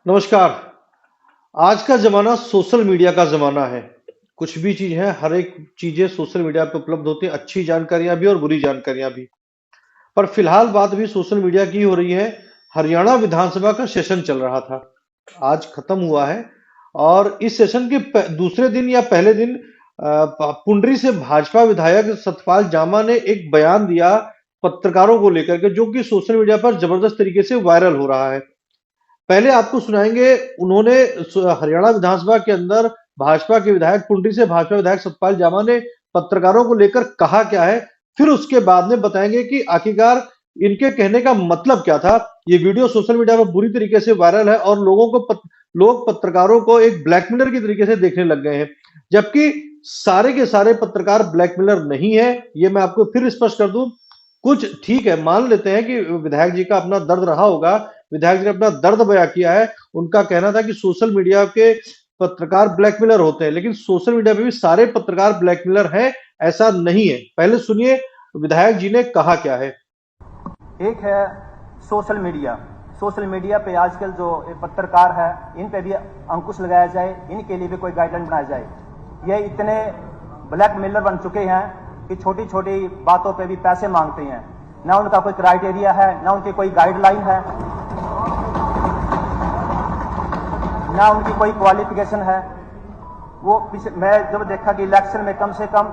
नमस्कार। आज का ज़माना सोशल मीडिया का ज़माना है। कुछ भी चीज़ है, हर एक चीज़ें सोशल मीडिया पे उपलब्ध होती हैं, अच्छी जानकारियाँ भी और बुरी जानकारियाँ भी। पर फिलहाल बात अभी सोशल मीडिया की हो रही है। हरियाणा विधानसभा का सेशन चल रहा था, आज खत्म हुआ है और इस सेशन के दूसरे दिन या पहले दिन पुंडरी से भाजपा विधायक सतपाल जामा ने एक बयान दिया पत्रकारों को लेकर के, जो कि सोशल मीडिया पर जबरदस्त तरीके से वायरल हो रहा है। पहले आपको सुनाएंगे उन्होंने हरियाणा विधानसभा के अंदर भाजपा के विधायक पुंडरी से भाजपा विधायक सतपाल जामा ने पत्रकारों को लेकर कहा क्या है, फिर उसके बाद में बताएंगे कि आखिरकार इनके कहने का मतलब क्या था। ये वीडियो सोशल मीडिया पर बुरी तरीके से वायरल है और लोग पत्रकारों को एक ब्लैकमेलर की तरीके से देखने लग गए हैं, जबकि सारे के सारे पत्रकार ब्लैकमेलर नहीं है। ये मैं आपको फिर स्पष्ट कर दूं। कुछ ठीक है, मान लेते हैं कि विधायक जी का अपना दर्द रहा होगा, विधायक जी ने अपना दर्द बयां किया है। उनका कहना था कि सोशल मीडिया के पत्रकार ब्लैकमेलर होते हैं, लेकिन सोशल मीडिया पे भी सारे पत्रकार ब्लैकमेलर हैं, ऐसा नहीं है। पहले सुनिए विधायक जी ने कहा क्या है। एक है सोशल मीडिया। सोशल मीडिया पे आजकल जो पत्रकार है, इन पे भी अंकुश लगाया जाए, इनके लिए भी कोई गाइडलाइन बनाया जाए। ये इतने ब्लैकमेलर बन चुके हैं कि छोटी छोटी बातों पे भी पैसे मांगते हैं। ना उनका कोई क्राइटेरिया है, ना उनकी कोई गाइडलाइन है, ना उनकी कोई क्वालिफिकेशन है। वो मैं जब देखा कि इलेक्शन में कम से कम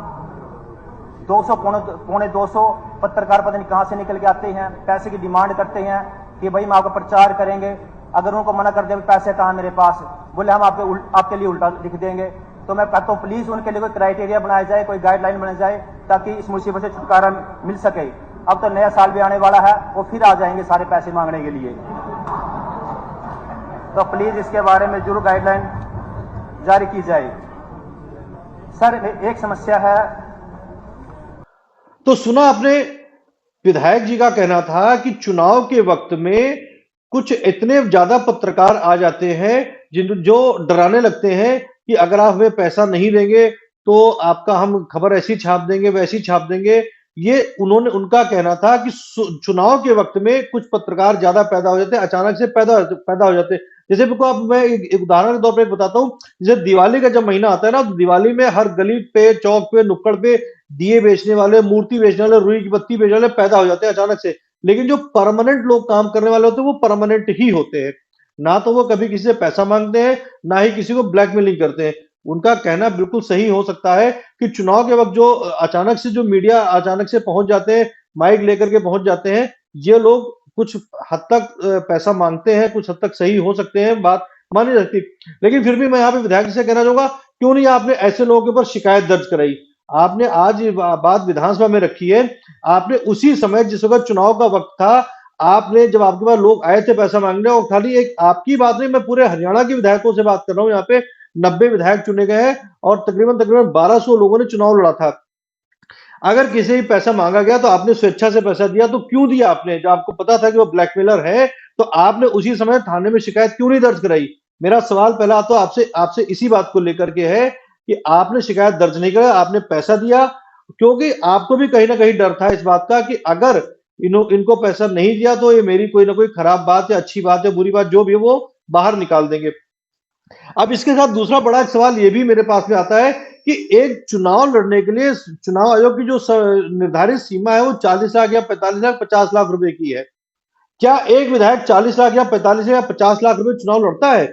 200 पौने 200 पत्रकार पता नहीं कहां से निकल के आते हैं, पैसे की डिमांड करते हैं कि भाई हम आपका प्रचार करेंगे। अगर उनको मना कर दे पैसे कहां मेरे पास, बोले हम आपके लिए उल्टा लिख देंगे। तो मैं कहता हूं प्लीज उनके लिए कोई क्राइटेरिया बनाया जाए, कोई गाइडलाइन बनाई जाए, ताकि इस मुसीबत से छुटकारा मिल सके। अब तो नया साल भी आने वाला है, वो फिर आ जाएंगे सारे पैसे मांगने के लिए। तो प्लीज इसके बारे में जरूर गाइडलाइन जारी की जाए। सर एक समस्या है। तो सुना आपने, विधायक जी का कहना था कि चुनाव के वक्त में कुछ इतने ज्यादा पत्रकार आ जाते हैं जो डराने लगते हैं कि अगर आप हमें पैसा नहीं देंगे तो आपका हम खबर ऐसी छाप देंगे, वैसी छाप देंगे। ये उनका कहना था कि चुनाव के वक्त में कुछ पत्रकार ज्यादा पैदा हो जाते हैं, अचानक से पैदा हो जाते हैं। जैसे मैं एक उदाहरण के तौर पर एक बताता हूँ। जैसे दिवाली का जब महीना आता है ना, तो दिवाली में हर गली पे, चौक पे, नुक्कड़ पे दिए बेचने वाले, मूर्ति बेचने वाले, रुई की बत्ती बेचने वाले पैदा हो जाते हैं अचानक से। लेकिन जो परमानेंट लोग काम करने वाले होते हैं वो परमानेंट ही होते हैं। ना तो वो कभी किसी से पैसा मांगते हैं, ना ही किसी को ब्लैकमेलिंग करते हैं। उनका कहना बिल्कुल सही हो सकता है कि चुनाव के वक्त जो अचानक से जो मीडिया अचानक से पहुंच जाते हैं, माइक लेकर के पहुंच जाते हैं, ये लोग कुछ हद तक पैसा मांगते हैं, कुछ हद तक सही हो सकते हैं, बात मानी जाती। लेकिन फिर भी मैं यहाँ पे विधायक से कहना चाहूंगा, क्यों नहीं आपने ऐसे लोगों के ऊपर शिकायत दर्ज कराई। आपने आज ये बात विधानसभा में रखी है। आपने उसी समय जिस वक्त चुनाव का वक्त था, आपने जब आपके पास लोग आए थे पैसा मांगने, और खाली एक आपकी बात नहीं, मैं पूरे हरियाणा के विधायकों से बात कर रहा हूं। यहाँ पे 90 विधायक चुने गए हैं और तकरीबन तकरीबन 1200 लोगों ने चुनाव लड़ा था। अगर किसी भी पैसा मांगा गया तो आपने स्वेच्छा से पैसा दिया, तो क्यों दिया आपने? जब आपको पता था कि वो ब्लैकमेलर है, तो आपने उसी समय थाने में शिकायत क्यों नहीं दर्ज कराई? मेरा सवाल पहला तो आपसे आपसे इसी बात को लेकर के है कि आपने शिकायत दर्ज नहीं कराई, आपने पैसा दिया, क्योंकि आपको भी कहीं ना कहीं डर था इस बात का कि अगर इनको पैसा नहीं दिया तो ये मेरी कोई ना कोई खराब बात है, अच्छी बात है, बुरी बात जो भी है वो बाहर निकाल देंगे। अब इसके साथ दूसरा बड़ा एक सवाल ये भी मेरे पास में आता है कि एक चुनाव लड़ने के लिए चुनाव आयोग की जो निर्धारित सीमा है वो 40 लाख या 45 लाख 50 लाख रुपए की है। क्या एक विधायक 40 लाख या 45 या 50 लाख रुपए चुनाव लड़ता है?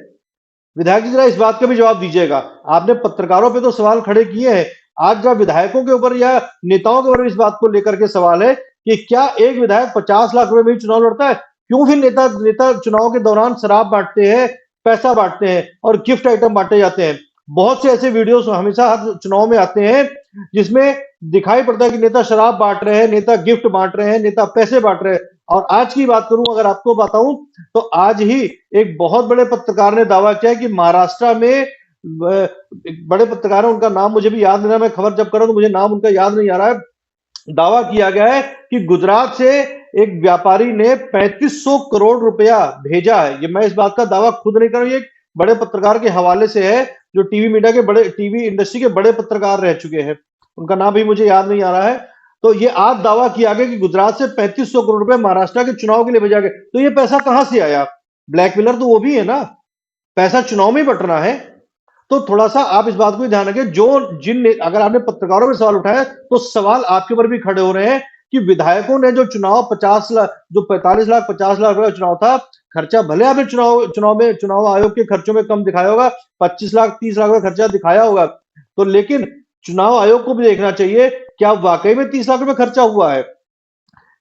विधायक जी जरा इस बात का भी जवाब दीजिएगा। आपने पत्रकारों पे तो सवाल खड़े किए हैं, आज जब विधायकों के ऊपर या नेताओं के ऊपर इस बात को लेकर के सवाल है कि क्या एक विधायक 50 लाख रुपए में चुनाव लड़ता है? क्यों फिर नेता चुनाव के दौरान शराब बांटते हैं, पैसा बांटते हैं और गिफ्ट आइटम बांटे जाते हैं? बहुत से ऐसे वीडियोस हमेशा हर चुनाव में आते हैं जिसमें दिखाई पड़ता है कि नेता शराब बांट रहे हैं, नेता गिफ्ट बांट रहे हैं, नेता पैसे बांट रहे हैं। और आज की बात करूं, अगर आपको बताऊं, तो आज ही एक बहुत बड़े पत्रकार ने दावा किया कि महाराष्ट्र में एक बड़े पत्रकार है, उनका नाम मुझे भी याद नहीं रहा, मैं खबर जब कर रहा हूं तो मुझे नाम उनका याद नहीं आ रहा है। दावा किया गया है कि गुजरात से एक व्यापारी ने 3500 करोड़ रुपया भेजा है। ये मैं इस बात का दावा खुद नहीं कर रहा हूं, ये बड़े पत्रकार के हवाले से है, जो टीवी मीडिया के बड़े, टीवी इंडस्ट्री के बड़े पत्रकार रह चुके हैं। उनका नाम भी मुझे याद नहीं आ रहा है। तो ये आज दावा किया गया कि गुजरात से 3500 करोड़ रुपए महाराष्ट्र के चुनाव के लिए भेजा गया। तो ये पैसा कहां से आया? ब्लैकमेलर तो वो भी है ना। पैसा चुनाव में बटना है, तो थोड़ा सा आप इस बात को ध्यान रखें। अगर आपने पत्रकारों में सवाल उठाया तो सवाल आपके ऊपर भी खड़े हो रहे हैं कि विधायकों ने जो चुनाव 50 लाख, जो 45 लाख 50 लाख रुपए का चुनाव था, खर्चा भले आपने चुनाव आयोग के खर्चों में कम दिखाया होगा, 25 लाख 30 लाख रुपए खर्चा दिखाया होगा, तो लेकिन चुनाव आयोग को भी देखना चाहिए क्या वाकई में 30 लाख रुपए खर्चा हुआ है।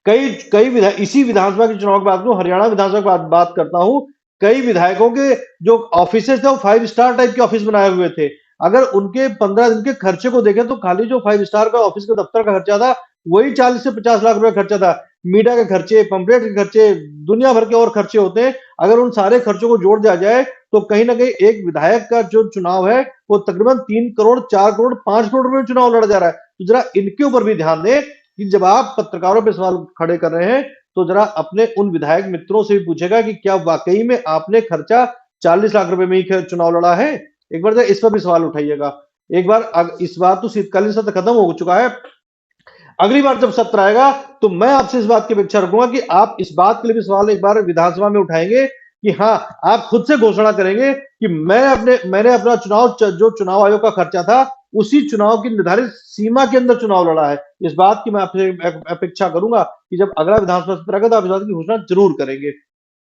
कई कई इसी विधानसभा के चुनाव की बात करूं, हरियाणा विधानसभा की बात करता हूं, कई विधायकों के जो ऑफिस थे वो 5 स्टार टाइप के ऑफिस बनाए हुए थे। अगर उनके 15 दिन के खर्चे को देखें तो खाली जो 5 स्टार का ऑफिस का दफ्तर का खर्चा था वही 40 से 50 लाख रुपए खर्चा था। मीडिया के खर्चे, पंपलेट के खर्चे, दुनिया भर के और खर्चे होते हैं। अगर उन सारे खर्चों को जोड़ दिया जाए तो कहीं ना कहीं एक विधायक का जो चुनाव है वो तकरीबन 3 करोड़ 4 करोड़ 5 करोड़ रुपए में चुनाव लड़ा जा रहा है। तो जरा इनके ऊपर भी ध्यान दें कि जब आप पत्रकारों पे सवाल खड़े कर रहे हैं तो जरा अपने उन विधायक मित्रों से भी पूछेगा कि क्या वाकई में आपने खर्चा 40 लाख रुपए में ही चुनाव लड़ा है। एक बार इस पर भी सवाल उठाइएगा। एक बार इस बार तो शीतकालीन सत्र खत्म हो चुका है, अगली बार जब सत्र आएगा तो मैं आपसे इस बात की अपेक्षा रखूंगा कि आप इस बात के लिए भी सवाल एक बार विधानसभा में उठाएंगे कि हाँ, आप खुद से घोषणा करेंगे कि मैंने अपना जो चुनाव आयोग का खर्चा था उसी चुनाव की निर्धारित सीमा के अंदर चुनाव लड़ा है। इस बात की मैं आपसे अपेक्षा करूंगा कि जब अगला विधानसभा सत्र आएगा तो आप इस बात की घोषणा जरूर करेंगे।